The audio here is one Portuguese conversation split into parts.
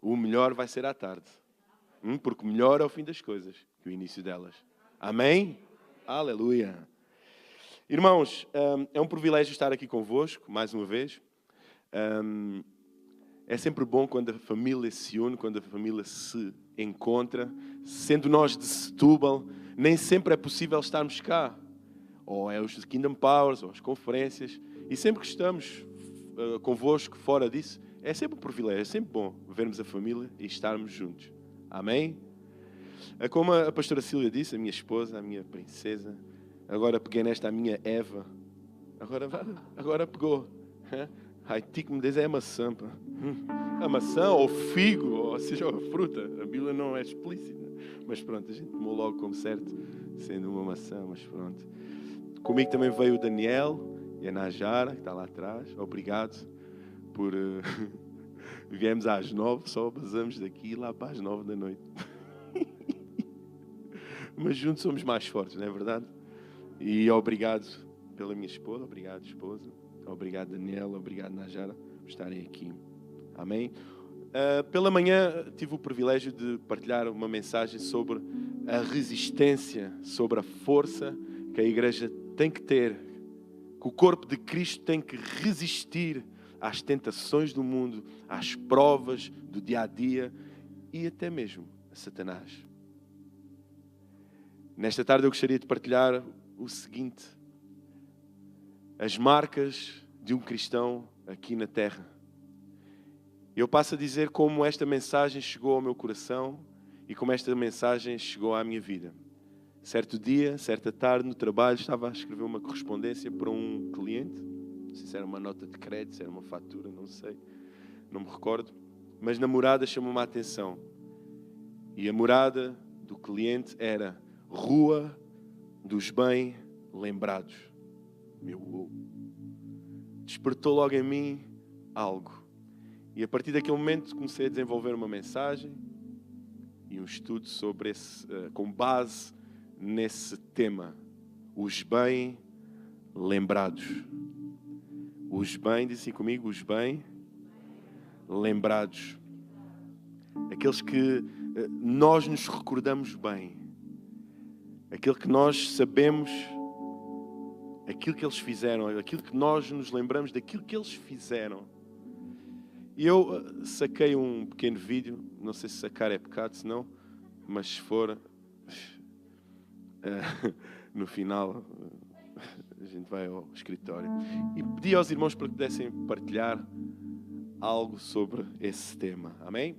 O melhor vai ser à tarde. Porque melhor é o fim das coisas que o início delas. Amém? Aleluia. Irmãos, é um privilégio estar aqui convosco, mais uma vez. É sempre bom quando a família se une, quando a família se encontra. Sendo nós de Setúbal, nem sempre é possível estarmos cá. Ou é os Kingdom Powers, ou as conferências. E sempre que estamos convosco, fora disso, é sempre um privilégio, é sempre bom vermos a família e estarmos juntos. Amém? Como a pastora Cília disse, a minha esposa, a minha princesa, agora peguei nesta, a minha Eva. Agora pegou. Ai, tico me diz é a maçã, pá. A maçã, ou figo, ou seja, a fruta. A Bíblia não é explícita. Mas pronto, a gente tomou logo como certo, sendo uma maçã, mas pronto. Comigo também veio o Daniel e a Najara, que está lá atrás. Obrigado por... Viemos às 9, só basamos daqui lá para as 9 da noite. Mas juntos somos mais fortes, não é verdade? E obrigado pela minha esposa, obrigado esposa, obrigado Daniela, obrigado Najara por estarem aqui. Amém? Pela manhã tive o privilégio de partilhar uma mensagem sobre a resistência, sobre a força que a igreja tem que ter, que o corpo de Cristo tem que resistir às tentações do mundo, às provas do dia a dia e até mesmo a Satanás. Nesta tarde eu gostaria de partilhar o seguinte: as marcas de um cristão aqui na terra. Eu passo a dizer como esta mensagem chegou ao meu coração e como esta mensagem chegou à minha vida. Certo dia, certa tarde, no trabalho, estava a escrever uma correspondência para um cliente. Não sei se era uma nota de crédito, se era uma fatura, não sei. Não me recordo. Mas na morada chamou-me a atenção. E a morada do cliente era Rua dos Bem-Lembrados. Despertou logo em mim algo. E a partir daquele momento comecei a desenvolver uma mensagem e um estudo sobre com base nesse tema. Os bem-lembrados. Os bem, dizem comigo, os bem-lembrados. Aqueles que nós nos recordamos bem. Aquilo que nós sabemos, aquilo que eles fizeram, aquilo que nós nos lembramos daquilo que eles fizeram. E eu saquei um pequeno vídeo, não sei se sacar é pecado, se não, mas se for, no final a gente vai ao escritório. E pedi aos irmãos para que pudessem partilhar algo sobre esse tema. Amém?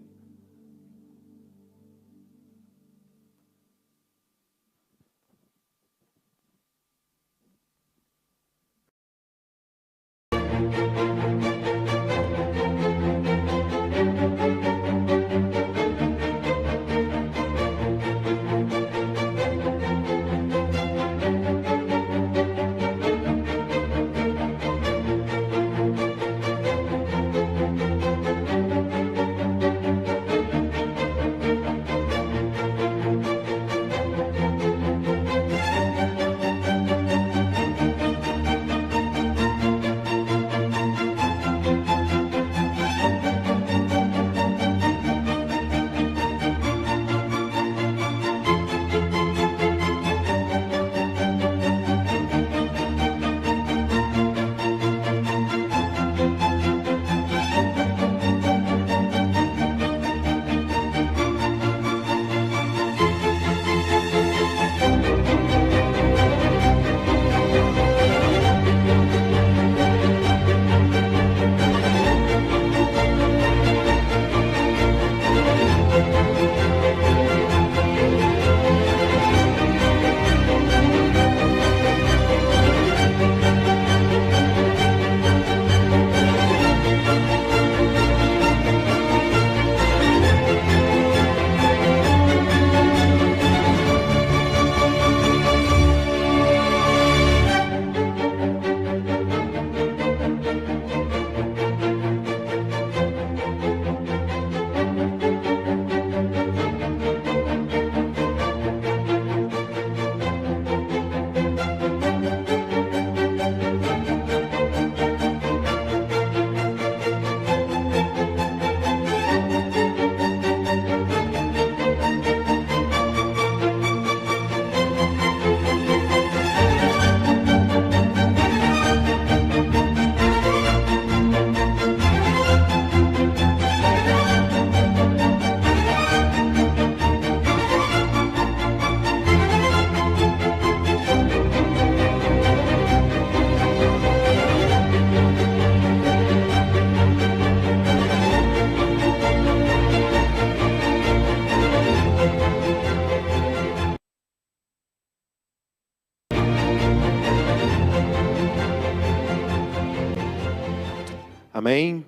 Amém?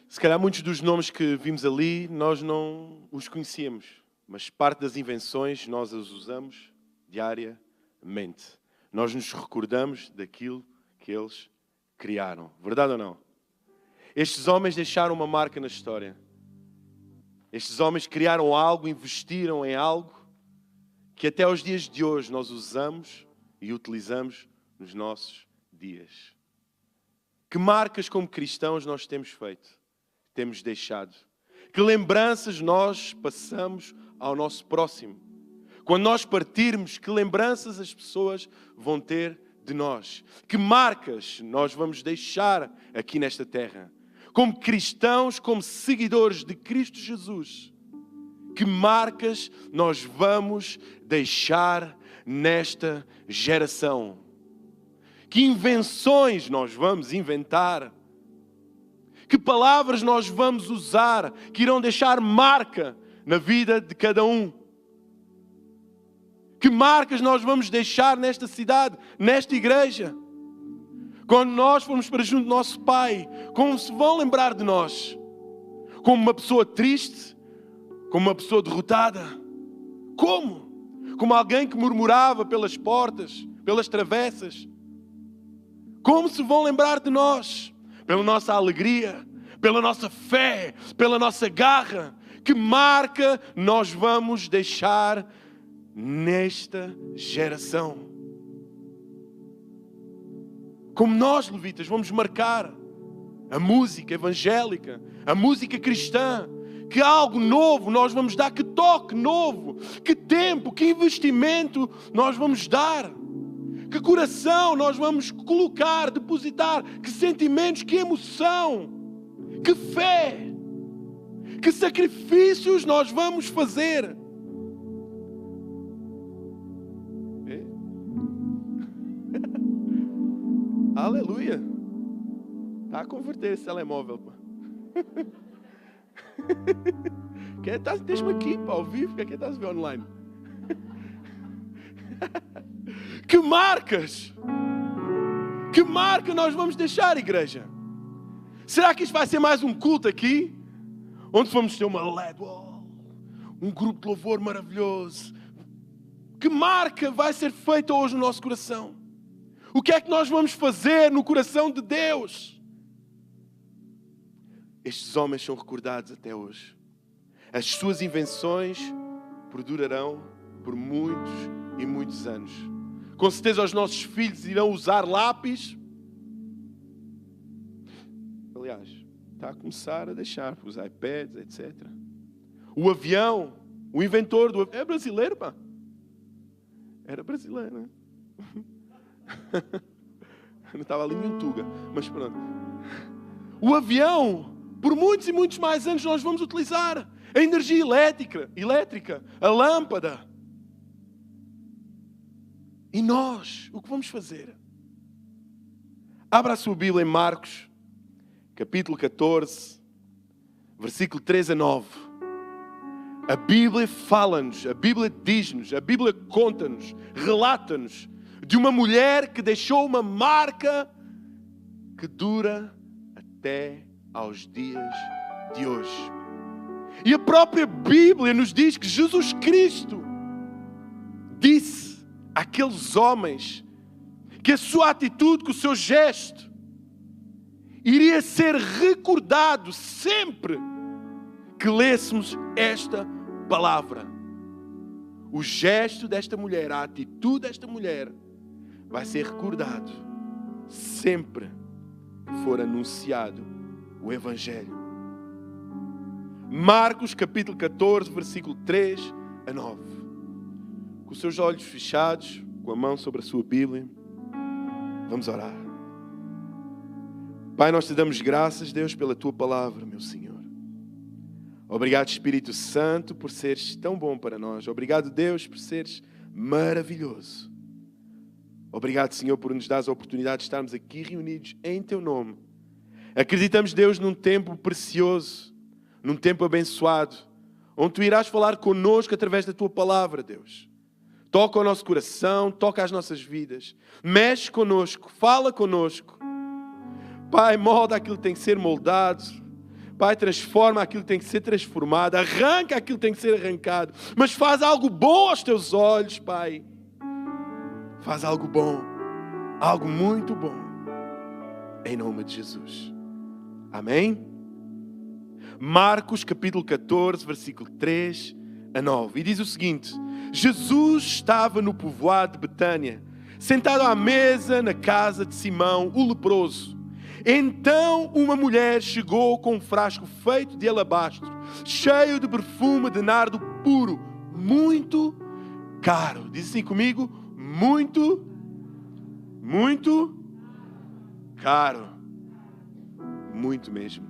Se calhar muitos dos nomes que vimos ali, nós não os conhecíamos, mas parte das invenções nós as usamos diariamente. Nós nos recordamos daquilo que eles criaram. Verdade ou não? Estes homens deixaram uma marca na história. Estes homens criaram algo, investiram em algo que até aos dias de hoje nós usamos e utilizamos nos nossos dias. Que marcas como cristãos nós temos feito? Temos deixado? Que lembranças nós passamos ao nosso próximo? Quando nós partirmos, que lembranças as pessoas vão ter de nós? Que marcas nós vamos deixar aqui nesta terra? Como cristãos, como seguidores de Cristo Jesus, que marcas nós vamos deixar nesta geração? Que invenções nós vamos inventar? Que palavras nós vamos usar que irão deixar marca na vida de cada um? Que marcas nós vamos deixar nesta cidade, nesta igreja? Quando nós formos para junto do nosso Pai, como se vão lembrar de nós? Como uma pessoa triste? Como uma pessoa derrotada? Como? Como alguém que murmurava pelas portas, pelas travessas? Como se vão lembrar de nós? Pela nossa alegria, pela nossa fé, pela nossa garra. Que marca nós vamos deixar nesta geração? Como nós, levitas, vamos marcar a música evangélica, a música cristã. Que algo novo nós vamos dar, que toque novo, que tempo, que investimento nós vamos dar. Que coração nós vamos colocar, depositar, que sentimentos, que emoção, que fé, que sacrifícios nós vamos fazer. Aleluia! Está a converter esse telemóvel, pá. Deixa-me aqui, pá, ao vivo, que estás a ver online. Que marcas! Que marca nós vamos deixar, igreja? Será que isto vai ser mais um culto aqui? Onde vamos ter uma LED wall, um grupo de louvor maravilhoso? Que marca vai ser feita hoje no nosso coração? O que é que nós vamos fazer no coração de Deus? Estes homens são recordados até hoje. As suas invenções perdurarão por muitos e muitos anos. Com certeza os nossos filhos irão usar lápis. Aliás, está a começar a deixar os iPads, etc. O avião, o inventor do avião, é brasileiro, pá. Era brasileiro, né? Não estava ali em Tuga, mas pronto. O avião, por muitos e muitos mais anos nós vamos utilizar a energia elétrica, a lâmpada. E nós, o que vamos fazer? Abra a sua Bíblia em Marcos, capítulo 14, versículo 3 a 9. A Bíblia fala-nos, a Bíblia diz-nos, a Bíblia conta-nos, relata-nos de uma mulher que deixou uma marca que dura até aos dias de hoje. E a própria Bíblia nos diz que Jesus Cristo disse àqueles homens que a sua atitude, que o seu gesto iria ser recordado sempre que lêssemos esta palavra. O gesto desta mulher, a atitude desta mulher vai ser recordado sempre que for anunciado o Evangelho. Marcos capítulo 14, versículo 3 a 9. Com os seus olhos fechados, com a mão sobre a sua Bíblia, vamos orar. Pai, nós te damos graças, Deus, pela tua palavra, meu Senhor. Obrigado, Espírito Santo, por seres tão bom para nós. Obrigado, Deus, por seres maravilhoso. Obrigado, Senhor, por nos dar a oportunidade de estarmos aqui reunidos em Teu nome. Acreditamos, Deus, num tempo precioso, num tempo abençoado, onde Tu irás falar connosco através da Tua palavra, Deus. Toca o nosso coração, toca as nossas vidas. Mexe connosco, fala connosco. Pai, molda aquilo que tem que ser moldado. Pai, transforma aquilo que tem que ser transformado. Arranca aquilo que tem que ser arrancado. Mas faz algo bom aos teus olhos, Pai. Faz algo bom. Algo muito bom. Em nome de Jesus. Amém? Marcos capítulo 14, versículo 3 a 9. E diz o seguinte: Jesus estava no povoado de Betânia, sentado à mesa na casa de Simão, o leproso. Então uma mulher chegou com um frasco feito de alabastro, cheio de perfume de nardo puro, muito caro. Diz assim comigo: muito caro. Muito mesmo.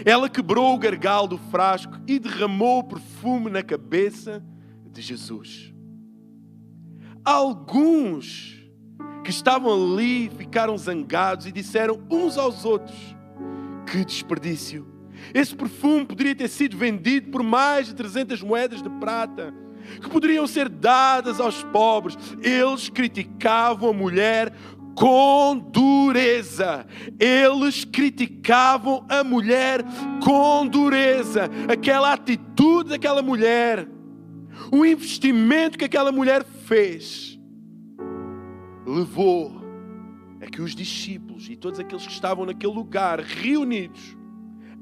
Ela quebrou o gargalo do frasco e derramou o perfume na cabeça de Jesus. Alguns que estavam ali ficaram zangados e disseram uns aos outros: que desperdício! Esse perfume poderia ter sido vendido por mais de 300 moedas de prata, que poderiam ser dadas aos pobres. Eles criticavam a mulher com dureza. Eles criticavam a mulher com dureza. Aquela atitude daquela mulher, o investimento que aquela mulher fez, levou a que os discípulos e todos aqueles que estavam naquele lugar reunidos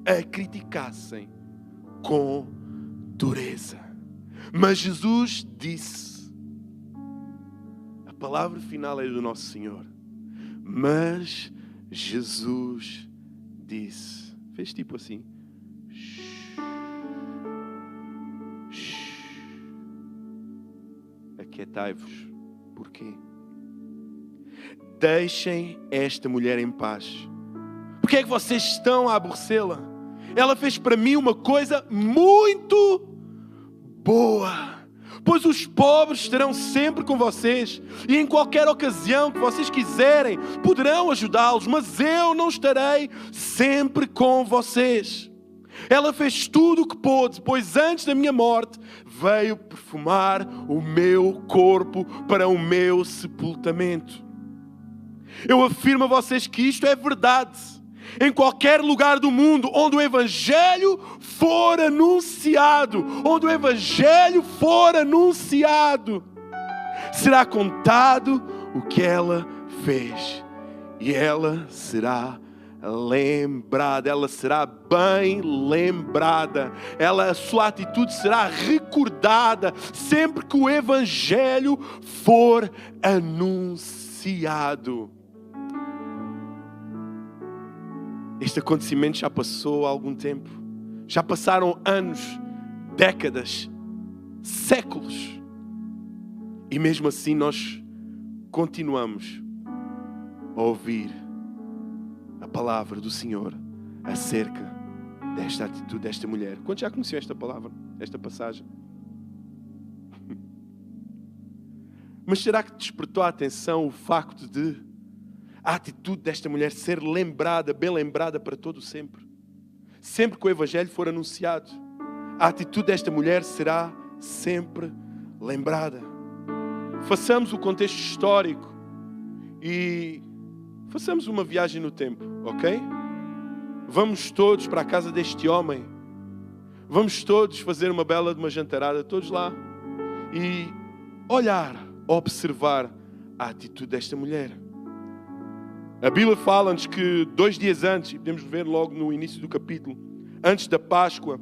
a criticassem com dureza. Mas Jesus disse, a palavra final é do nosso Senhor. Mas Jesus disse, fez tipo assim, aquietai-vos. Porquê? Deixem esta mulher em paz. Porquê é que vocês estão a aborrecê-la? Ela fez para mim uma coisa muito boa. Pois os pobres estarão sempre com vocês e em qualquer ocasião que vocês quiserem poderão ajudá-los, mas eu não estarei sempre com vocês. Ela fez tudo o que pôde, pois antes da minha morte veio perfumar o meu corpo para o meu sepultamento. Eu afirmo a vocês que isto é verdade. Em qualquer lugar do mundo onde o Evangelho for anunciado, será contado o que ela fez. E ela será lembrada, ela será bem lembrada. A sua atitude será recordada sempre que o Evangelho for anunciado. Este acontecimento já passou há algum tempo. Já passaram anos, décadas, séculos. E mesmo assim nós continuamos a ouvir a palavra do Senhor acerca desta atitude desta mulher. Quantos já conheciam esta palavra, esta passagem? Mas será que despertou a atenção o facto de a atitude desta mulher ser lembrada, bem lembrada para todo sempre? Sempre que o Evangelho for anunciado, a atitude desta mulher será sempre lembrada. Façamos o contexto histórico e façamos uma viagem no tempo, ok? Vamos todos para a casa deste homem. Vamos todos fazer uma bela de uma jantarada, todos lá, e olhar, observar a atitude desta mulher. A Bíblia fala-nos que 2 dias antes, e podemos ver logo no início do capítulo, antes da Páscoa,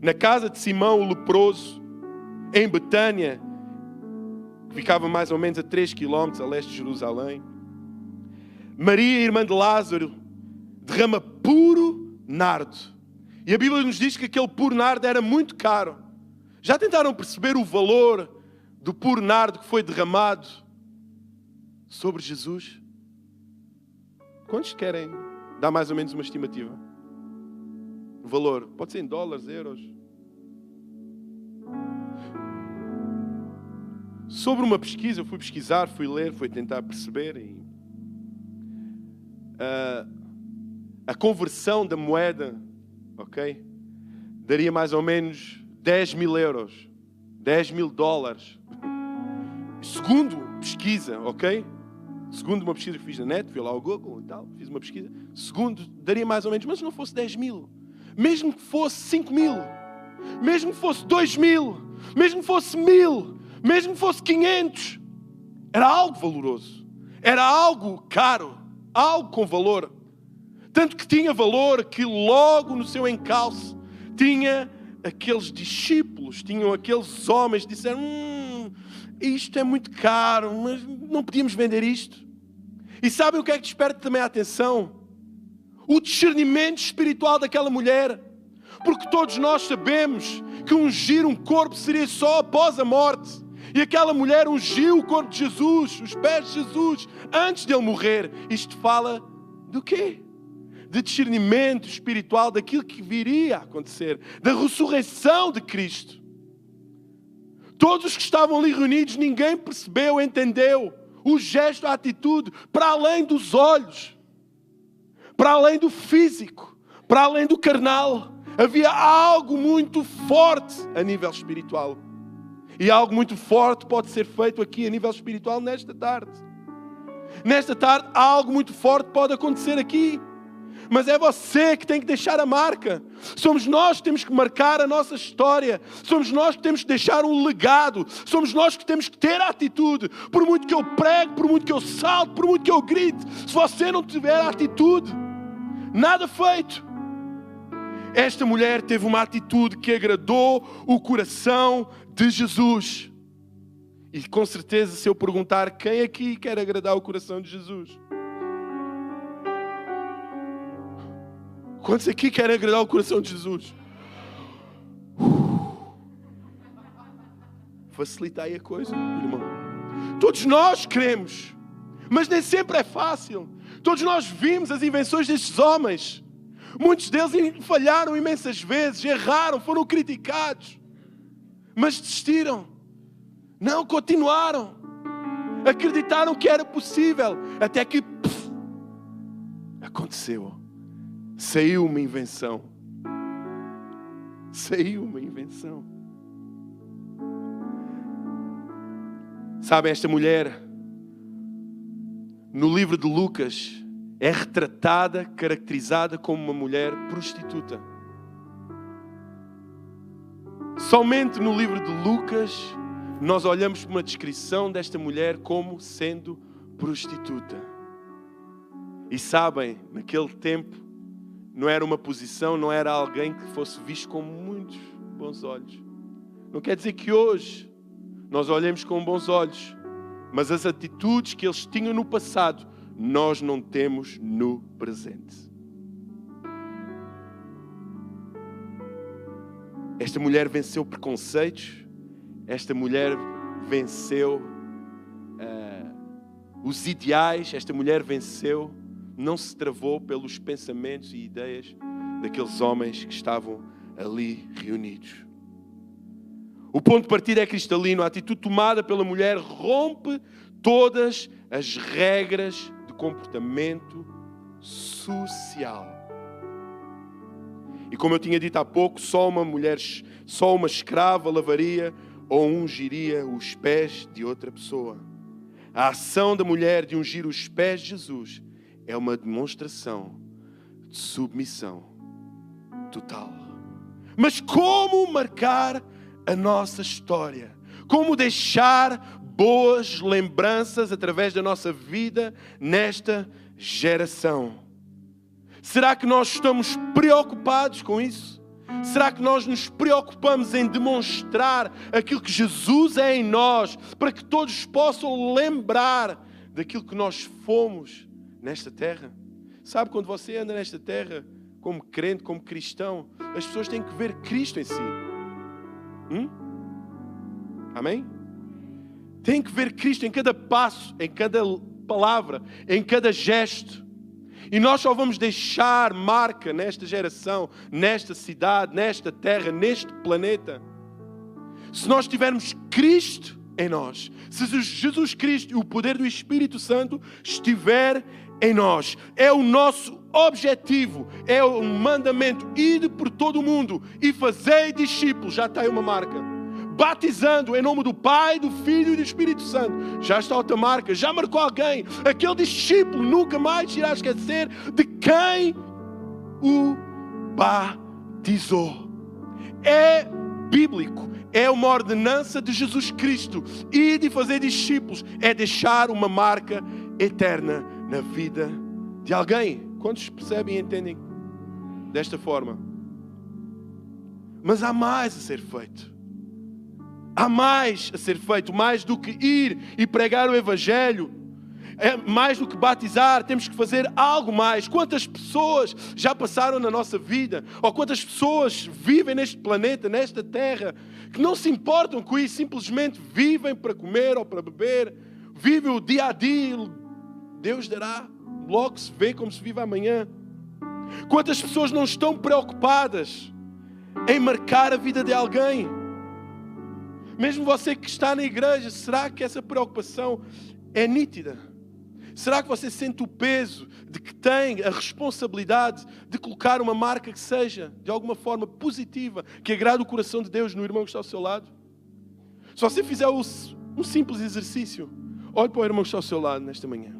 na casa de Simão o leproso, em Betânia, que ficava mais ou menos a 3 quilómetros a leste de Jerusalém, Maria, irmã de Lázaro, derrama puro nardo. E a Bíblia nos diz que aquele puro nardo era muito caro. Já tentaram perceber o valor do puro nardo que foi derramado sobre Jesus? Quantos querem dar mais ou menos uma estimativa? O valor, pode ser em dólares, euros. Sobre uma pesquisa, eu fui pesquisar, fui ler, fui tentar perceber. E a conversão da moeda, ok? Daria mais ou menos 10 mil euros, 10 mil dólares. Segundo pesquisa, ok? segundo uma pesquisa que fiz na net, fui lá ao Google e tal, fiz uma pesquisa, segundo, daria mais ou menos, mas se não fosse 10 mil, mesmo que fosse 5 mil, mesmo que fosse 2 mil, mesmo que fosse 1000, mesmo que fosse 500, era algo valoroso, era algo caro, algo com valor. Tanto que tinha valor que logo no seu encalço tinha aqueles discípulos, tinham aqueles homens que disseram: isto é muito caro, mas não podíamos vender isto. E sabem o que é que desperta também a atenção? O discernimento espiritual daquela mulher. Porque todos nós sabemos que ungir um corpo seria só após a morte. E aquela mulher ungiu o corpo de Jesus, os pés de Jesus, antes de ele morrer. Isto fala do quê? De discernimento espiritual daquilo que viria a acontecer, da ressurreição de Cristo. Todos os que estavam ali reunidos, ninguém percebeu, entendeu o gesto, a atitude, para além dos olhos, para além do físico, para além do carnal. Havia algo muito forte a nível espiritual. E algo muito forte pode ser feito aqui a nível espiritual nesta tarde. Nesta tarde, algo muito forte pode acontecer aqui. Mas é você que tem que deixar a marca. Somos nós que temos que marcar a nossa história. Somos nós que temos que deixar um legado. Somos nós que temos que ter a atitude. Por muito que eu pregue, por muito que eu salte, por muito que eu grite, se você não tiver a atitude, nada feito. Esta mulher teve uma atitude que agradou o coração de Jesus. E com certeza, se eu perguntar quem aqui quer agradar o coração de Jesus, quantos aqui querem agradar o coração de Jesus? Facilita aí a coisa, irmão. Todos nós queremos, mas nem sempre é fácil. Todos nós vimos as invenções destes homens. Muitos deles falharam imensas vezes, erraram, foram criticados, mas desistiram. Não, continuaram. Acreditaram que era possível, até que aconteceu. Saiu uma invenção. Saiu uma invenção. Sabem, esta mulher, no livro de Lucas, é retratada, caracterizada como uma mulher prostituta. Somente no livro de Lucas, nós olhamos para uma descrição desta mulher como sendo prostituta. E sabem, naquele tempo, não era uma posição, não era alguém que fosse visto com muitos bons olhos. Não quer dizer que hoje nós olhemos com bons olhos, mas as atitudes que eles tinham no passado, nós não temos no presente. Esta mulher venceu preconceitos, esta mulher venceu os ideais, esta mulher venceu, não se travou pelos pensamentos e ideias daqueles homens que estavam ali reunidos. O ponto de partida é cristalino. A atitude tomada pela mulher rompe todas as regras de comportamento social. E como eu tinha dito há pouco, só uma escrava lavaria ou ungiria os pés de outra pessoa. A ação da mulher de ungir os pés de Jesus é uma demonstração de submissão total. Mas como marcar a nossa história? Como deixar boas lembranças através da nossa vida nesta geração? Será que nós estamos preocupados com isso? Será que nós nos preocupamos em demonstrar aquilo que Jesus é em nós, para que todos possam lembrar daquilo que nós fomos nesta terra? Sabe, quando você anda nesta terra como crente, como cristão, as pessoas têm que ver Cristo em si. Amém? Tem que ver Cristo em cada passo, em cada palavra, em cada gesto. E nós só vamos deixar marca nesta geração, nesta cidade, nesta terra, neste planeta, se nós tivermos Cristo em nós. Se Jesus Cristo e o poder do Espírito Santo estiver em nós. É o nosso objetivo, é o mandamento. Ide por todo o mundo e fazei discípulos. Já está aí uma marca. batizando em nome do Pai, do Filho e do Espírito Santo. Já está outra marca, já marcou alguém. Aquele discípulo nunca mais irá esquecer de quem o batizou. É bíblico, é uma ordenança de Jesus Cristo. E de fazer discípulos é deixar uma marca eterna na vida de alguém. Quantos percebem e entendem desta forma? Mas há mais a ser feito. Há mais a ser feito, mais do que ir e pregar o Evangelho. É mais do que batizar, temos que fazer algo mais. Quantas pessoas já passaram na nossa vida, ou quantas pessoas vivem neste planeta, nesta terra, que não se importam com isso, simplesmente vivem para comer ou para beber, vivem o dia a dia, Deus dará, logo se vê como se vive amanhã. Quantas pessoas não estão preocupadas em marcar a vida de alguém? Mesmo você que está na igreja, será que essa preocupação é nítida? Será que você sente o peso de que tem a responsabilidade de colocar uma marca que seja, de alguma forma, positiva, que agrade o coração de Deus no irmão que está ao seu lado? Se você fizer um simples exercício, olhe para o irmão que está ao seu lado nesta manhã.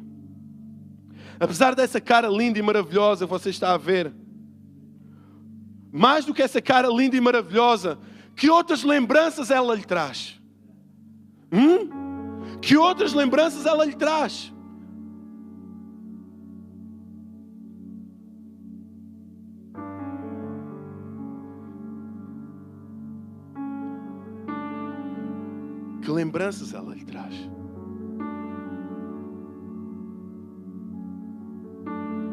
Apesar dessa cara linda e maravilhosa que você está a ver, mais do que essa cara linda e maravilhosa, que outras lembranças ela lhe traz? Que outras lembranças ela lhe traz? Que lembranças ela lhe traz?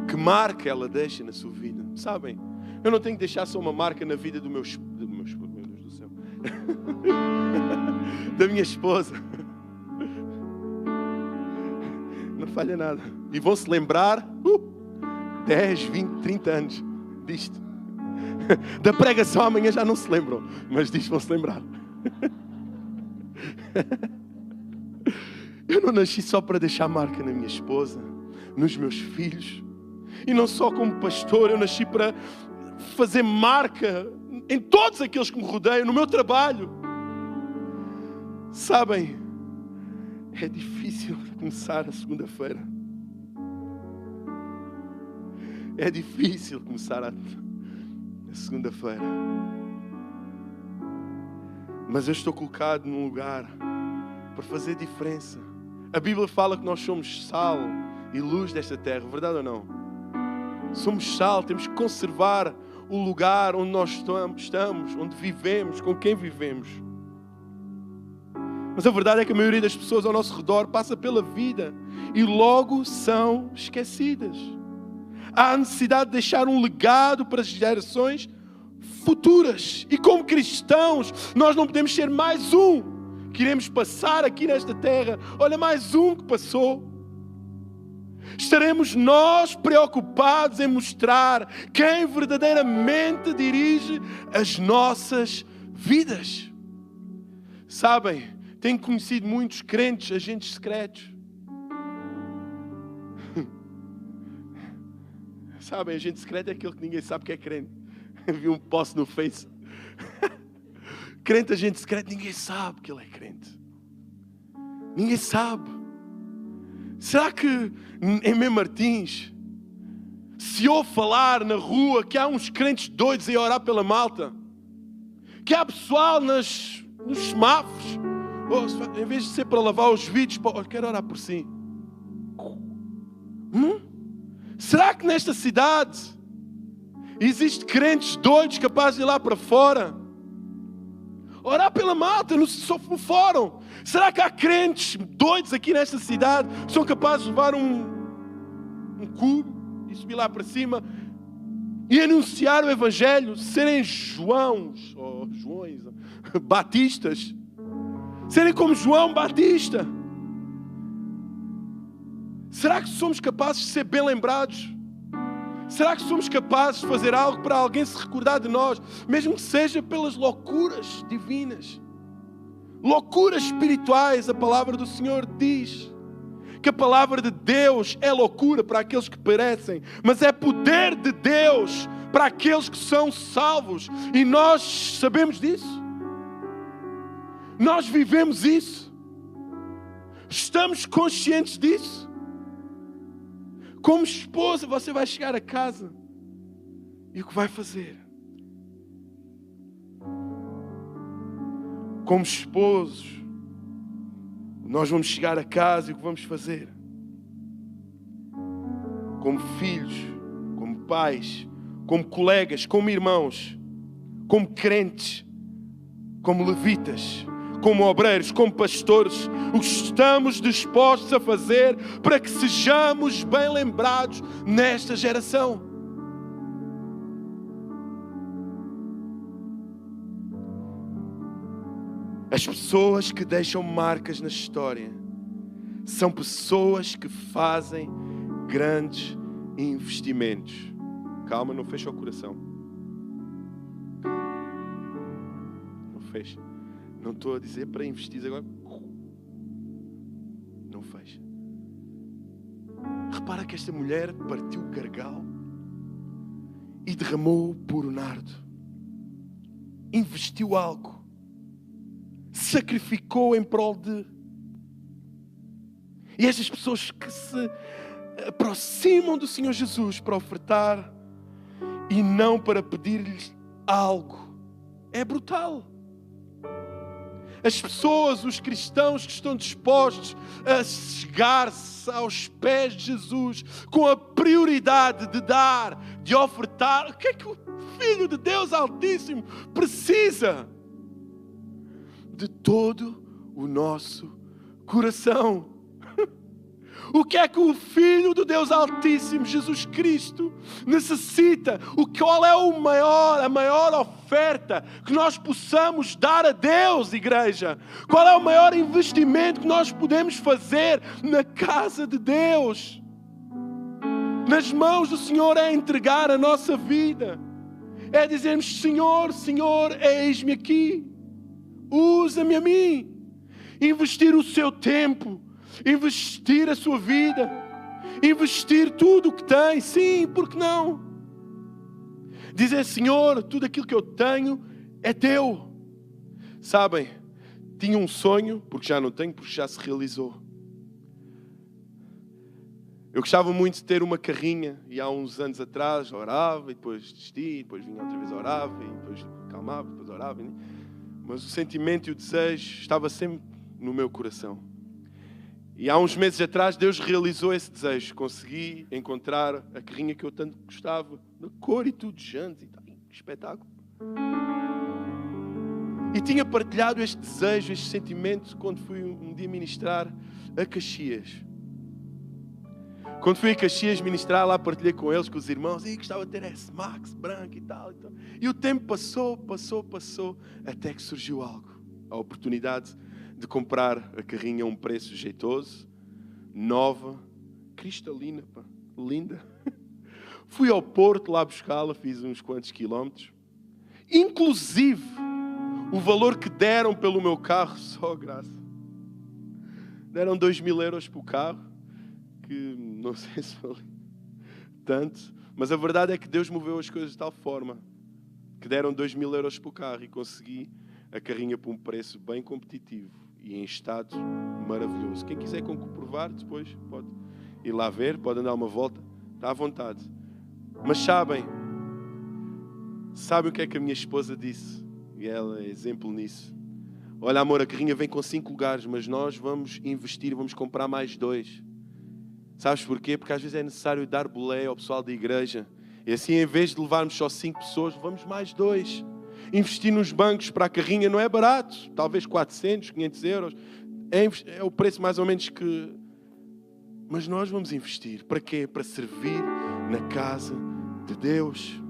Que marca ela deixa na sua vida? Sabem, eu não tenho que deixar só uma marca na vida meu Deus do céu, da minha esposa. Não falha nada. E vão se lembrar 10, 20, 30 anos disto. Da pregação amanhã já não se lembram, mas disto vão se lembrar. Eu não nasci só para deixar marca na minha esposa, nos meus filhos. E não só como pastor, eu nasci para fazer marca em todos aqueles que me rodeiam, no meu trabalho. Sabem, é difícil começar a segunda-feira. É difícil começar a segunda-feira. Mas eu estou colocado num lugar para fazer diferença. A Bíblia fala que nós somos sal e luz desta terra, verdade ou não? Somos sal, temos que conservar o lugar onde nós estamos, onde vivemos, com quem vivemos. Mas a verdade é que a maioria das pessoas ao nosso redor passa pela vida e logo são esquecidas. Há a necessidade de deixar um legado para as gerações futuras. E como cristãos, nós não podemos ser mais um que iremos passar aqui nesta terra. Olha, mais um que passou. Estaremos nós preocupados em mostrar quem verdadeiramente dirige as nossas vidas. Sabem, tenho conhecido muitos crentes, agentes secretos. Sabem, agente secreto é aquele que ninguém sabe que é crente. Vi um post no Face. Crente, agente secreto, ninguém sabe que ele é crente. Ninguém sabe. Será que em Mem Martins se ouve falar na rua que há uns crentes doidos a orar pela malta? Que há pessoal nos semáforos, em vez de ser para lavar os vidros, quero orar por si. Será que nesta cidade existem crentes doidos capazes de ir lá para fora orar pela malta no fórum? Será que há crentes doidos aqui nesta cidade que são capazes de levar um cubo e subir lá para cima e anunciar o Evangelho, serem Joões ou Joões, batistas, serem como João Batista? Será que somos capazes de ser bem lembrados? Será que somos capazes de fazer algo para alguém se recordar de nós, mesmo que seja pelas loucuras divinas? Loucuras espirituais. A palavra do Senhor diz que a palavra de Deus é loucura para aqueles que perecem, mas é poder de Deus para aqueles que são salvos. E nós sabemos disso. Nós vivemos isso. Estamos conscientes disso. Como esposa, você vai chegar a casa e o que vai fazer? Como esposos, nós vamos chegar a casa e o que vamos fazer? Como filhos, como pais, como colegas, como irmãos, como crentes, como levitas, como obreiros, como pastores, o que estamos dispostos a fazer para que sejamos bem lembrados nesta geração. As pessoas que deixam marcas na história são pessoas que fazem grandes investimentos. Calma, não fecha o coração. Não fecha. Não estou a dizer para investir agora. Não fecha. Repara que esta mulher partiu o gargalo e derramou o puro nardo. Investiu algo. Sacrificou em prol de. E estas pessoas que se aproximam do Senhor Jesus para ofertar e não para pedir-lhes algo, é brutal. As pessoas, os cristãos que estão dispostos a chegar-se aos pés de Jesus com a prioridade de dar, de ofertar, o que é que o Filho de Deus Altíssimo precisa? De todo o nosso coração. O que é que o Filho do Deus Altíssimo, Jesus Cristo, necessita? Qual é a maior oferta que nós possamos dar a Deus, igreja? Qual é o maior investimento que nós podemos fazer na casa de Deus? Nas mãos do Senhor é entregar a nossa vida. É dizermos, Senhor, Senhor, eis-me aqui. Usa-me a mim. Investir o seu tempo. Investir a sua vida, investir tudo o que tem, sim, por que não? Dizer, Senhor, tudo aquilo que eu tenho é teu. Sabem, tinha um sonho, porque já não tenho, porque já se realizou. Eu gostava muito de ter uma carrinha, e há uns anos atrás orava, e depois desistia, depois vinha outra vez orava, e depois calmava, depois orava. Mas o sentimento e o desejo estava sempre no meu coração. E há uns meses atrás Deus realizou esse desejo. Consegui encontrar a carrinha que eu tanto gostava. Da cor e tudo, gente. Que espetáculo. E tinha partilhado este desejo, este sentimento quando fui um dia ministrar a Caxias. Quando fui a Caxias ministrar lá, partilhei com eles, com os irmãos. E gostava de ter S-Max branco e tal. E o tempo passou. Até que surgiu algo. A oportunidade de comprar a carrinha a um preço jeitoso, nova, cristalina, pá, linda. Fui ao Porto lá buscá-la, fiz uns quantos quilómetros. Inclusive, o valor que deram pelo meu carro, só graça. Deram 2.000 euros para o carro, que não sei se foi tanto, mas a verdade é que Deus moveu as coisas de tal forma que deram 2.000 euros para o carro e consegui a carrinha por um preço bem competitivo. E em estado maravilhoso. Quem quiser comprovar, depois pode ir lá ver, pode andar uma volta, está à vontade. Mas sabem o que é que a minha esposa disse? E ela é exemplo nisso. Olha, amor, a carrinha vem com 5 lugares, mas nós vamos investir, vamos comprar mais 2. Sabes porquê? Porque às vezes é necessário dar boleia ao pessoal da igreja. E assim, em vez de levarmos só 5 pessoas, levamos mais 2. Investir nos bancos para a carrinha não é barato. Talvez 400, 500 euros. É o preço mais ou menos que... Mas nós vamos investir. Para quê? Para servir na casa de Deus.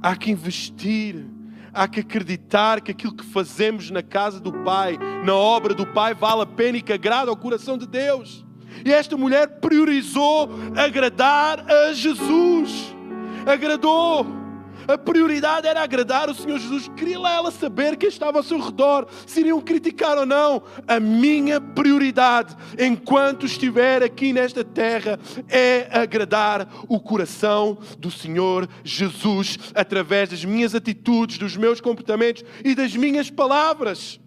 Há que investir. Há que acreditar que aquilo que fazemos na casa do Pai, na obra do Pai, vale a pena e que agrada ao coração de Deus. E esta mulher priorizou agradar a Jesus. Agradou. A prioridade era agradar o Senhor Jesus. Queria lá ela saber quem estava ao seu redor, se iriam criticar ou não. A minha prioridade, enquanto estiver aqui nesta terra, é agradar o coração do Senhor Jesus, através das minhas atitudes, dos meus comportamentos e das minhas palavras.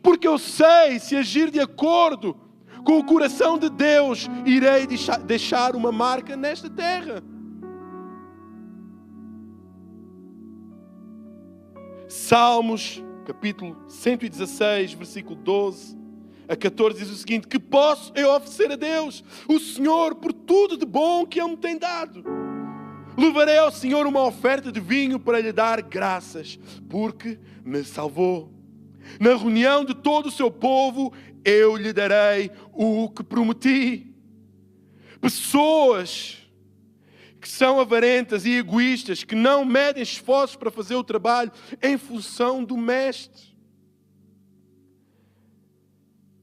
Porque eu sei, se agir de acordo com o coração de Deus, irei deixar uma marca nesta terra. Salmos, capítulo 116, versículo 12 a 14, diz o seguinte: que posso eu oferecer a Deus, o Senhor, por tudo de bom que Ele me tem dado? Levarei ao Senhor uma oferta de vinho para lhe dar graças, porque me salvou. Na reunião de todo o seu povo, eu lhe darei o que prometi. Pessoas que são avarentas e egoístas, que não medem esforços para fazer o trabalho em função do Mestre.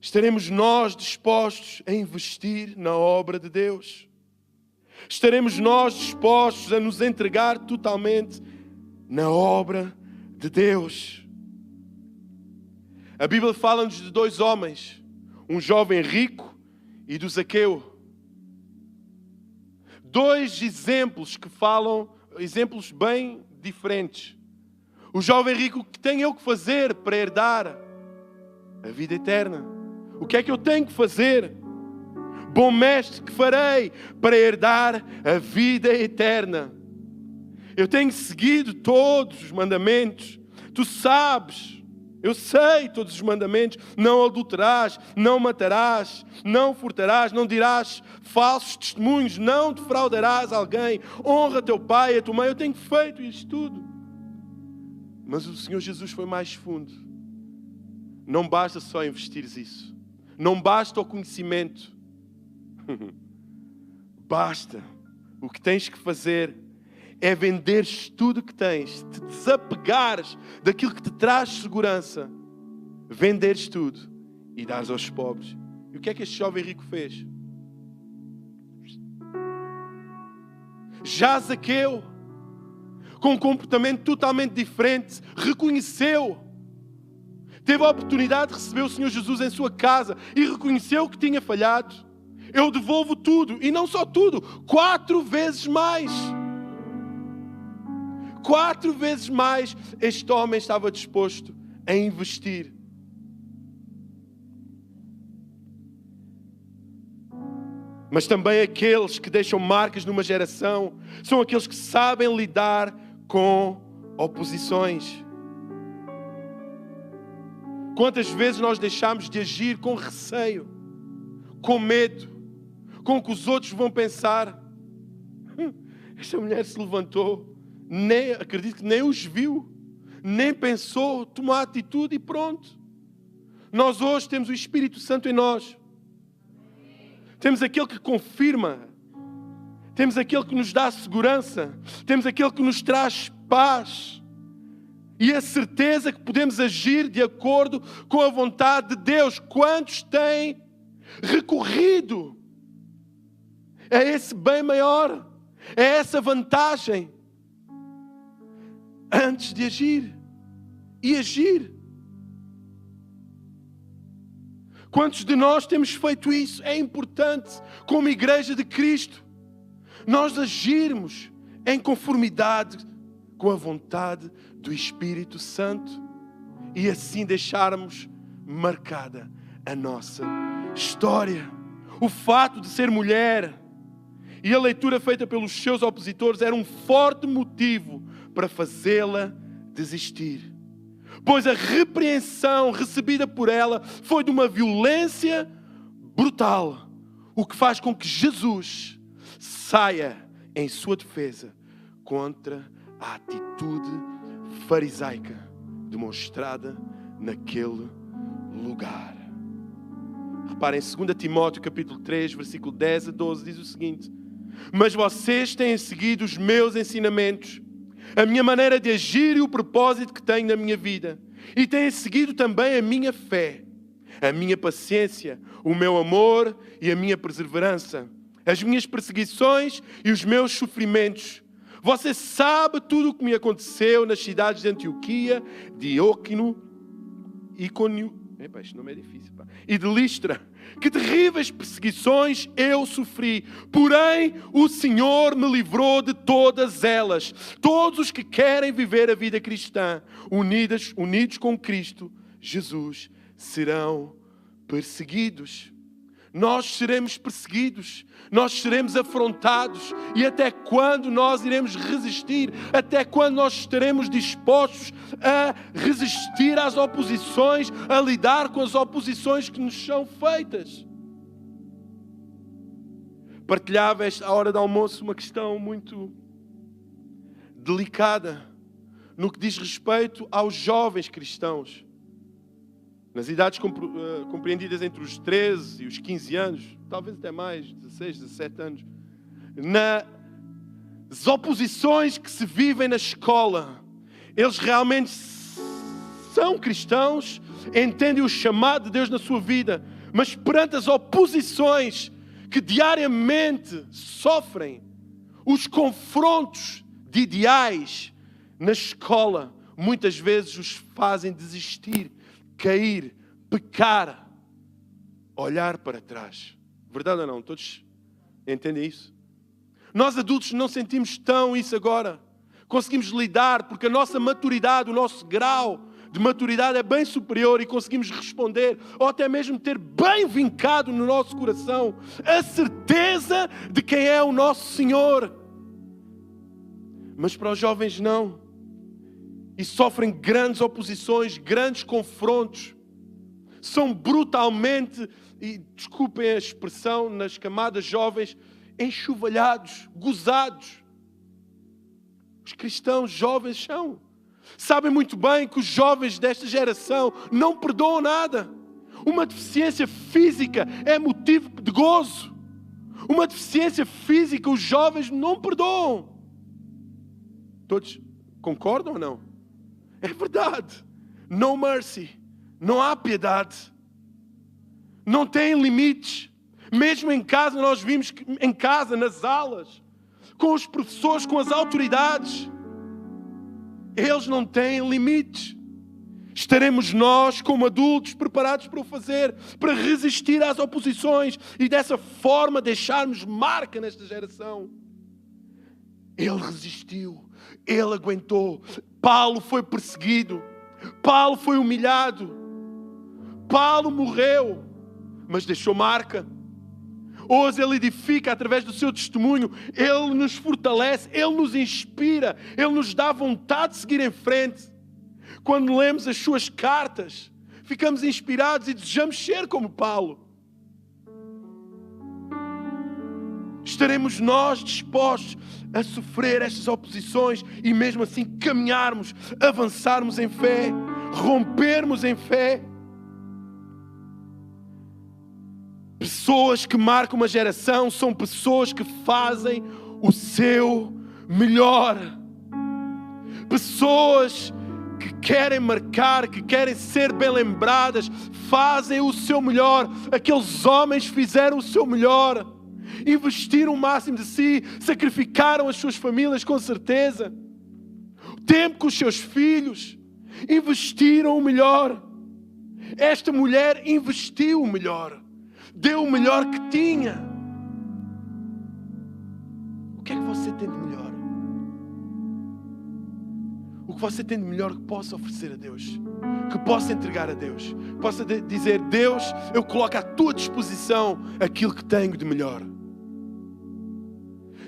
Estaremos nós dispostos a investir na obra de Deus? Estaremos nós dispostos a nos entregar totalmente na obra de Deus? A Bíblia fala-nos de dois homens, um jovem rico e do Zaqueu. Dois exemplos que falam, exemplos bem diferentes. O jovem rico, que tem eu que fazer para herdar a vida eterna? O que é que eu tenho que fazer? Bom mestre, que farei para herdar a vida eterna? Eu tenho seguido todos os mandamentos. Tu sabes, eu sei todos os mandamentos. Não adulterarás, não matarás, não furtarás, não dirás falsos testemunhos, não defraudarás alguém, honra teu pai e a tua mãe. Eu tenho feito isto tudo. Mas o Senhor Jesus foi mais fundo. Não basta só investires isso. Não basta o conhecimento. Basta. O que tens que fazer é venderes tudo o que tens, te desapegares daquilo que te traz segurança, venderes tudo e dares aos pobres. E o que é que este jovem rico fez? Já Zaqueu, com um comportamento totalmente diferente, reconheceu, teve a oportunidade de receber o Senhor Jesus em sua casa e reconheceu que tinha falhado. Eu devolvo tudo, e não só tudo, 4 vezes mais. 4 vezes mais este homem estava disposto a investir. Mas também aqueles que deixam marcas numa geração são aqueles que sabem lidar com oposições. Quantas vezes nós deixamos de agir com receio, com medo, com o que os outros vão pensar? Esta mulher se levantou, acredito que nem os viu, nem pensou, tomou a atitude e pronto. Nós hoje temos o Espírito Santo em nós. Temos aquele que confirma, temos aquele que nos dá segurança, temos aquele que nos traz paz e a certeza que podemos agir de acordo com a vontade de Deus. Quantos têm recorrido a esse bem maior, a essa vantagem, antes de agir e agir? Quantos de nós temos feito isso? É importante, como Igreja de Cristo, nós agirmos em conformidade com a vontade do Espírito Santo e assim deixarmos marcada a nossa história. O fato de ser mulher e a leitura feita pelos seus opositores era um forte motivo para fazê-la desistir. Pois a repreensão recebida por ela foi de uma violência brutal, o que faz com que Jesus saia em sua defesa contra a atitude farisaica demonstrada naquele lugar. Reparem, 2 Timóteo capítulo 3, versículo 10 a 12, diz o seguinte: mas vocês têm seguido os meus ensinamentos, a minha maneira de agir e o propósito que tenho na minha vida. E têm seguido também a minha fé, a minha paciência, o meu amor e a minha perseverança, as minhas perseguições e os meus sofrimentos. Você sabe tudo o que me aconteceu nas cidades de Antioquia, de Iconio, este nome é difícil, e de Listra. Que terríveis perseguições eu sofri, porém o Senhor me livrou de todas elas. Todos os que querem viver a vida cristã, unidos com Cristo Jesus, serão perseguidos. Nós seremos perseguidos, nós seremos afrontados. E até quando nós iremos resistir? Até quando nós estaremos dispostos a resistir às oposições, a lidar com as oposições que nos são feitas? Partilhava esta hora de almoço uma questão muito delicada no que diz respeito aos jovens cristãos. Nas idades compreendidas entre os 13 e os 15 anos, talvez até mais, 16, 17 anos, nas oposições que se vivem na escola, eles realmente são cristãos, entendem o chamado de Deus na sua vida, mas perante as oposições que diariamente sofrem, os confrontos de ideais na escola, muitas vezes os fazem desistir, cair, pecar, olhar para trás. Verdade ou não? Todos entendem isso? Nós adultos não sentimos tão isso agora. Conseguimos lidar porque a nossa maturidade, o nosso grau de maturidade é bem superior e conseguimos responder ou até mesmo ter bem vincado no nosso coração a certeza de quem é o nosso Senhor. Mas para os jovens não. E sofrem grandes oposições, grandes confrontos. São brutalmente, e desculpem a expressão, nas camadas jovens, enxovalhados, gozados. Os cristãos jovens são. Sabem muito bem que os jovens desta geração não perdoam nada. Uma deficiência física é motivo de gozo. Uma deficiência física os jovens não perdoam. Todos concordam ou não? É verdade. No mercy. Não há piedade. Não tem limites. Mesmo em casa, nós vimos que em casa, nas aulas, com os professores, com as autoridades, eles não têm limites. Estaremos nós, como adultos, preparados para o fazer, para resistir às oposições e dessa forma deixarmos marca nesta geração. Ele resistiu, ele aguentou. Paulo foi perseguido, Paulo foi humilhado, Paulo morreu, mas deixou marca. Hoje ele edifica através do seu testemunho, ele nos fortalece, ele nos inspira, ele nos dá vontade de seguir em frente. Quando lemos as suas cartas, ficamos inspirados e desejamos ser como Paulo. Estaremos nós dispostos a sofrer estas oposições e mesmo assim caminharmos, avançarmos em fé, rompermos em fé. Pessoas que marcam uma geração são pessoas que fazem o seu melhor. Pessoas que querem marcar, que querem ser bem lembradas, fazem o seu melhor. Aqueles homens fizeram o seu melhor. Investiram o máximo de si, sacrificaram as suas famílias com certeza. O tempo com os seus filhos, investiram o melhor. Esta mulher investiu o melhor. Deu o melhor que tinha. O que é que você tem de melhor? O que você tem de melhor que possa oferecer a Deus? Que possa entregar a Deus? Que possa dizer, Deus, eu coloco à tua disposição aquilo que tenho de melhor.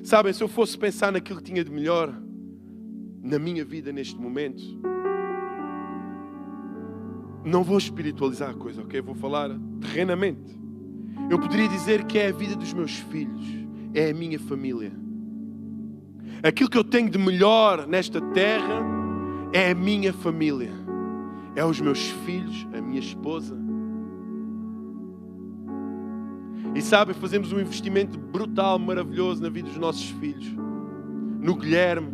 Sabem, se eu fosse pensar naquilo que tinha de melhor na minha vida neste momento, não vou espiritualizar a coisa, ok? Vou falar terrenamente. Eu poderia dizer que é a vida dos meus filhos, é a minha família. Aquilo que eu tenho de melhor nesta terra é a minha família. É os meus filhos, a minha esposa. E sabem, fazemos um investimento brutal, maravilhoso na vida dos nossos filhos. No Guilherme,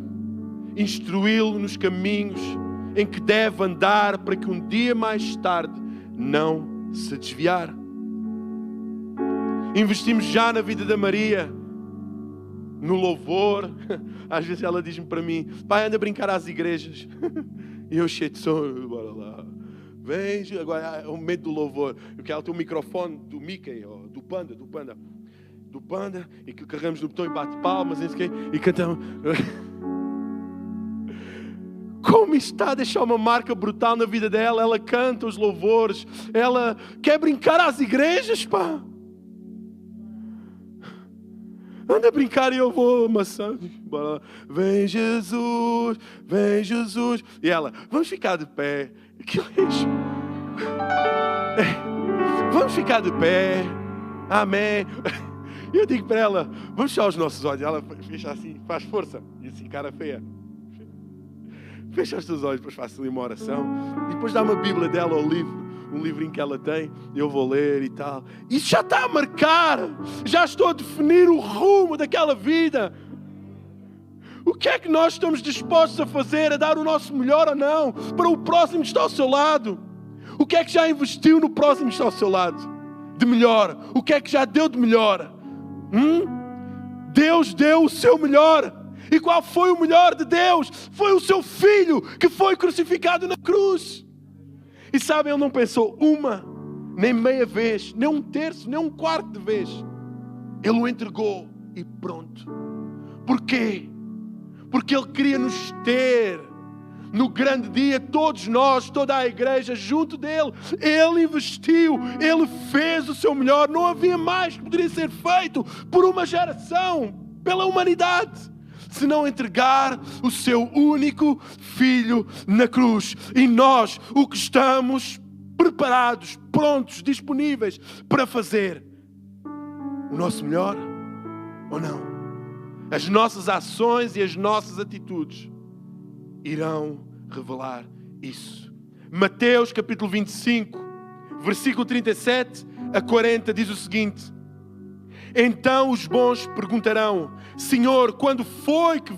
instruí-lo nos caminhos em que deve andar para que um dia mais tarde não se desviar. Investimos já na vida da Maria, no louvor. Às vezes ela diz-me para mim, pai, anda a brincar às igrejas. E eu cheio de sono, bora lá. Vem, agora é o medo do louvor. Eu quero ter o microfone do Mickey, ou do Panda, e que carregamos no botão e bate palmas, e cantamos. Como está a deixar uma marca brutal na vida dela. Ela canta os louvores, ela quer brincar às igrejas, pá. Anda a brincar e eu vou amassando. Bora lá. Vem Jesus, vem Jesus. E ela, vamos ficar de pé. Que lixo. Vamos ficar de pé. Amém. E eu digo para ela, vamos fechar os nossos olhos. Ela fecha assim, faz força. E assim, cara feia. Fecha os teus olhos, depois faço ali uma oração. E depois dá uma Bíblia dela ao livro. Um livrinho que ela tem, eu vou ler e tal. Isso já está a marcar. Já estou a definir o rumo daquela vida. O que é que nós estamos dispostos a fazer? A dar o nosso melhor ou não? Para o próximo que está ao seu lado. O que é que já investiu no próximo que está ao seu lado? De melhor. O que é que já deu de melhor? Deus deu o seu melhor. E qual foi o melhor de Deus? Foi o seu Filho que foi crucificado na cruz. E sabem, ele não pensou uma, nem meia vez, nem um terço, nem um quarto de vez. Ele o entregou e pronto. Porquê? Porque ele queria nos ter no grande dia, todos nós, toda a igreja, junto dele. Ele investiu, ele fez o seu melhor. Não havia mais que poderia ser feito por uma geração, pela humanidade, se não entregar o seu único Filho na cruz. E nós, o que estamos preparados, prontos, disponíveis para fazer o nosso melhor ou não? As nossas ações e as nossas atitudes irão revelar isso. Mateus capítulo 25, versículo 37 a 40 diz o seguinte: então os bons perguntarão: Senhor, quando foi que o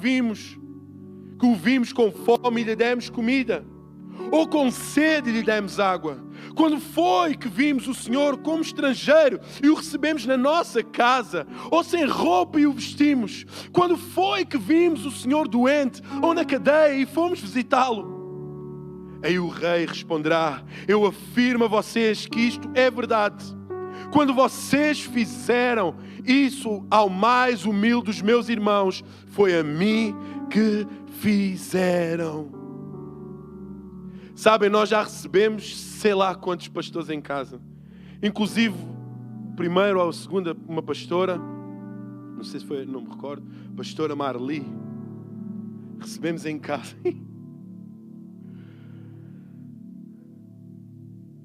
vimos com fome e lhe demos comida? Ou com sede e lhe demos água? Quando foi que vimos o Senhor como estrangeiro e o recebemos na nossa casa? Ou sem roupa e o vestimos? Quando foi que vimos o Senhor doente ou na cadeia e fomos visitá-lo? Aí o rei responderá: eu afirmo a vocês que isto é verdade. Quando vocês fizeram isso ao mais humilde dos meus irmãos, foi a mim que fizeram. Sabem, nós já recebemos sei lá quantos pastores em casa. Inclusive, primeiro ou segunda, uma pastora, não sei se foi, não me recordo, pastora Marli. Recebemos em casa.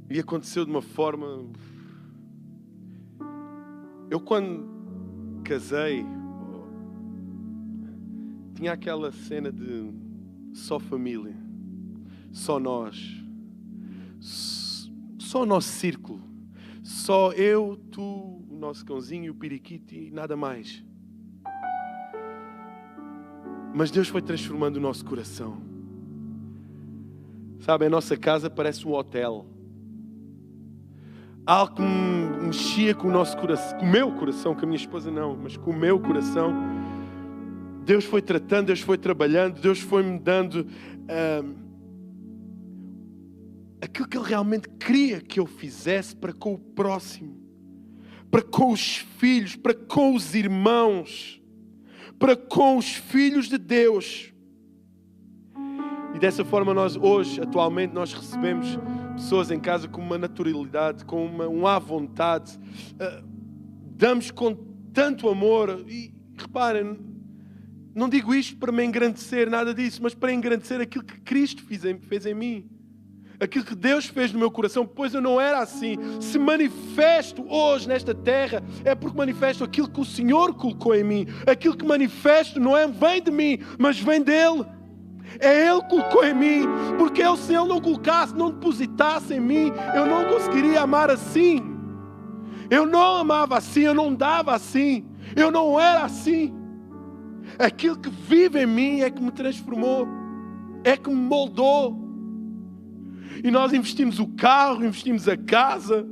E aconteceu de uma forma... Eu quando casei, tinha aquela cena de só família, só nós, só o nosso círculo, só eu, tu, o nosso cãozinho, o periquito e nada mais. Mas Deus foi transformando o nosso coração. Sabe, a nossa casa parece um hotel. Algo que mexia com o nosso coração, com o meu coração, com a minha esposa não, mas com o meu coração. Deus foi tratando, Deus foi trabalhando, Deus foi me dando aquilo que Ele realmente queria que eu fizesse para com o próximo, para com os filhos, para com os irmãos, para com os filhos de Deus. E dessa forma nós hoje, atualmente, nós recebemos pessoas em casa com uma naturalidade, com uma à vontade. Damos com tanto amor. E reparem, não digo isto para me engrandecer, nada disso, mas para engrandecer aquilo que Cristo fez em mim. Aquilo que Deus fez no meu coração, pois eu não era assim. Se manifesto hoje nesta terra, é porque manifesto aquilo que o Senhor colocou em mim. Aquilo que manifesto não vem de mim, mas vem dEle. É Ele que colocou em mim, porque se Ele não colocasse, não depositasse em mim, eu não conseguiria amar assim. Eu não amava assim, eu não dava assim, eu não era assim. Aquilo que vive em mim é que me transformou, é que me moldou. E nós investimos o carro, investimos a casa.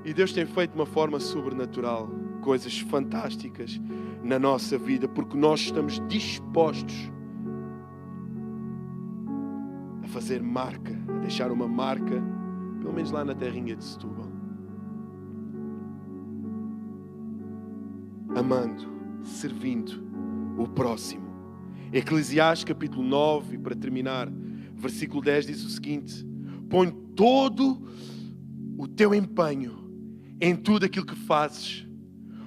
E Deus tem feito de uma forma sobrenatural coisas fantásticas na nossa vida, porque nós estamos dispostos a fazer marca, a deixar uma marca, pelo menos lá na terrinha de Setúbal. Amando, servindo o próximo, Eclesiastes capítulo 9, e para terminar, versículo 10 diz o seguinte: põe todo o teu empenho em tudo aquilo que fazes,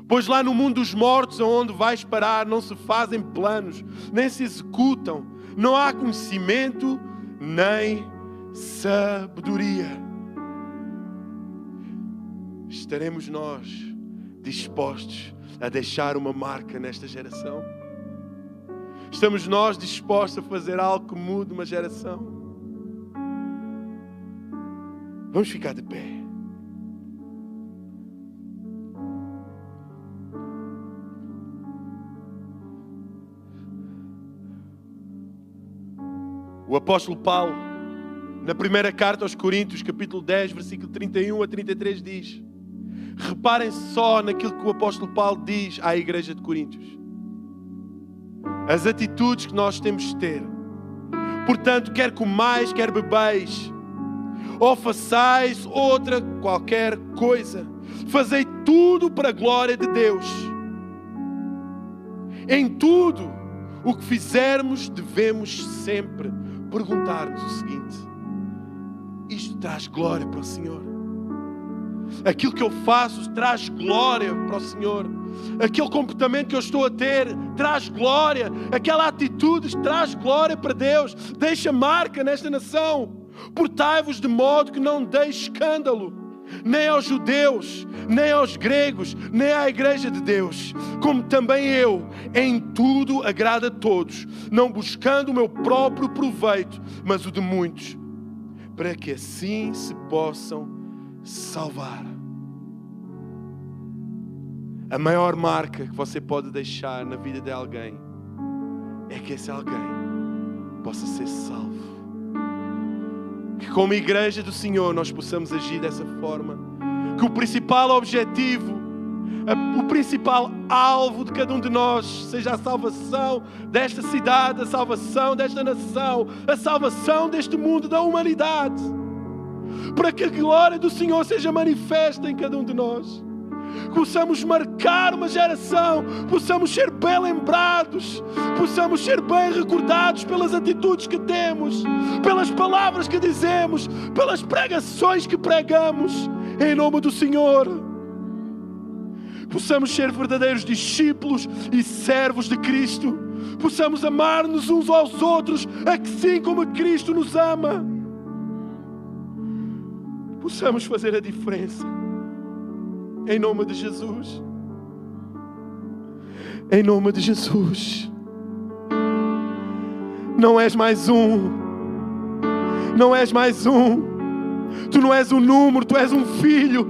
pois lá no mundo dos mortos, aonde vais parar, não se fazem planos, nem se executam, não há conhecimento nem sabedoria. Estaremos nós dispostos a deixar uma marca nesta geração? Estamos nós dispostos a fazer algo que mude uma geração? Vamos ficar de pé. O apóstolo Paulo, na primeira carta aos Coríntios, capítulo 10, versículo 31 a 33, diz: reparem só naquilo que o apóstolo Paulo diz à igreja de Coríntios. As atitudes que nós temos de ter. Portanto, quer comais, quer bebeis, ou façais outra qualquer coisa, fazei tudo para a glória de Deus. Em tudo o que fizermos, devemos sempre perguntar-nos o seguinte: isto traz glória para o Senhor? Aquilo que eu faço traz glória para o Senhor? Aquele comportamento que eu estou a ter traz glória? Aquela atitude traz glória para Deus? Deixa marca nesta nação. Portai-vos de modo que não deis escândalo, nem aos judeus, nem aos gregos, nem à igreja de Deus, como também eu, em tudo agrado a todos, não buscando o meu próprio proveito, mas o de muitos, para que assim se possam salvar. A maior marca que você pode deixar na vida de alguém é que esse alguém possa ser salvo. Que como igreja do Senhor nós possamos agir dessa forma. Que o principal objetivo, o principal alvo de cada um de nós seja a salvação desta cidade, a salvação desta nação, a salvação deste mundo, da humanidade. Para que a glória do Senhor seja manifesta em cada um de nós. Possamos marcar uma geração, possamos ser bem lembrados, possamos ser bem recordados pelas atitudes que temos, pelas palavras que dizemos, pelas pregações que pregamos, em nome do Senhor. Possamos ser verdadeiros discípulos e servos de Cristo, possamos amar-nos uns aos outros, assim como Cristo nos ama. Possamos fazer a diferença. Em nome de Jesus. Em nome de Jesus. Não és mais um. Não és mais um. Tu não és um número, tu és um filho.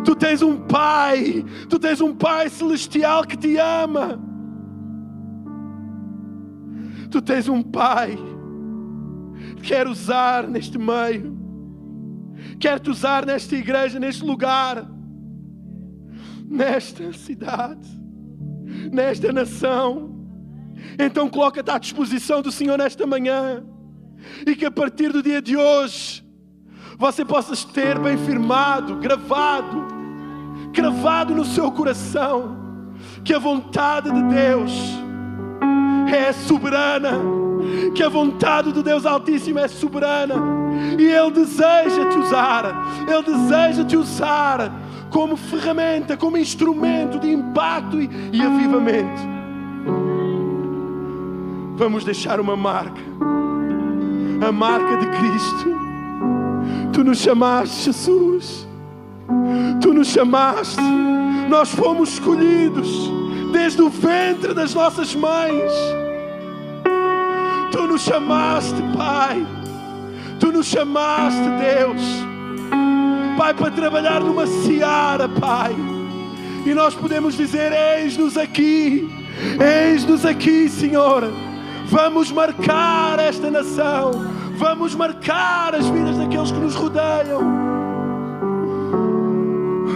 Tu tens um Pai. Tu tens um Pai celestial que te ama. Tu tens um Pai que quer usar neste meio. Quer te usar nesta igreja, neste lugar. Nesta cidade, nesta nação. Então coloca-te à disposição do Senhor nesta manhã, e que a partir do dia de hoje você possa ter bem firmado, cravado no seu coração, que a vontade de Deus é soberana, que a vontade do Deus Altíssimo é soberana, e Ele deseja te usar, Ele deseja te usar como ferramenta, como instrumento de impacto e avivamento. Vamos deixar uma marca, a marca de Cristo. Tu nos chamaste, Jesus. Tu nos chamaste. Nós fomos escolhidos desde o ventre das nossas mães. Tu nos chamaste, Pai. Tu nos chamaste, Deus, Pai, para trabalhar numa seara, Pai. E nós podemos dizer: eis-nos aqui, Senhor. Vamos marcar esta nação, vamos marcar as vidas daqueles que nos rodeiam.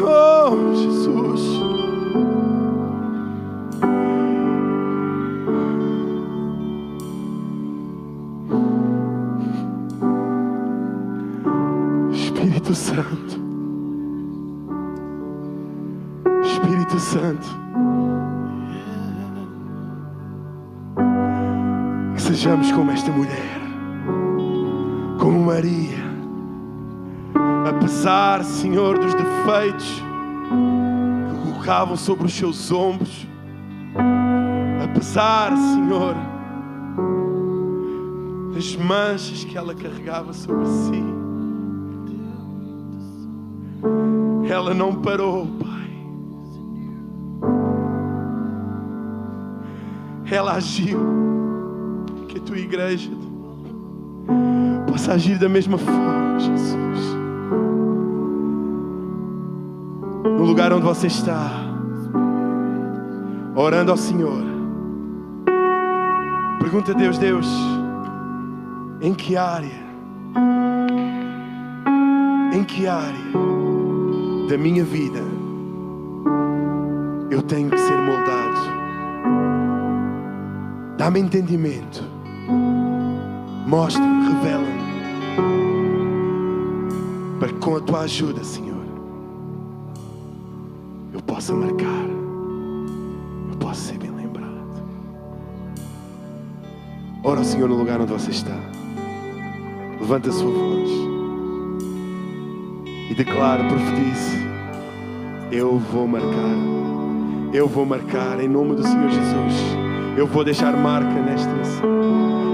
Oh, Jesus. Espírito Santo, Espírito Santo, sejamos como esta mulher, como Maria. Apesar, Senhor, dos defeitos que colocavam sobre os seus ombros, apesar, Senhor, das manchas que ela carregava sobre si, ela não parou, Pai. Ela agiu. Que a tua igreja possa agir da mesma forma, Jesus. No lugar onde você está, orando ao Senhor, pergunta a Deus: Deus, em que área da minha vida eu tenho que ser moldado? Dá-me entendimento, mostra-me, revela-me, para que com a tua ajuda, Senhor, eu possa marcar, eu possa ser bem lembrado. Ora ao Senhor no lugar onde você está, levanta a sua voz e declara, profetize: eu vou marcar em nome do Senhor Jesus. Eu vou deixar marca nesta nação.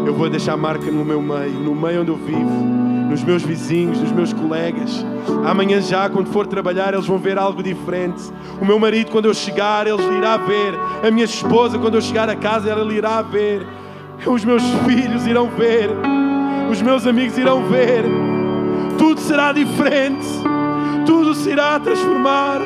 Eu vou deixar marca no meu meio, no meio onde eu vivo, nos meus vizinhos, nos meus colegas. Amanhã já, quando for trabalhar, eles vão ver algo diferente. O meu marido, quando eu chegar, ele irá ver. A minha esposa, quando eu chegar a casa, ela irá ver. Os meus filhos irão ver. Os meus amigos irão ver. Tudo será diferente. Tudo se irá transformar.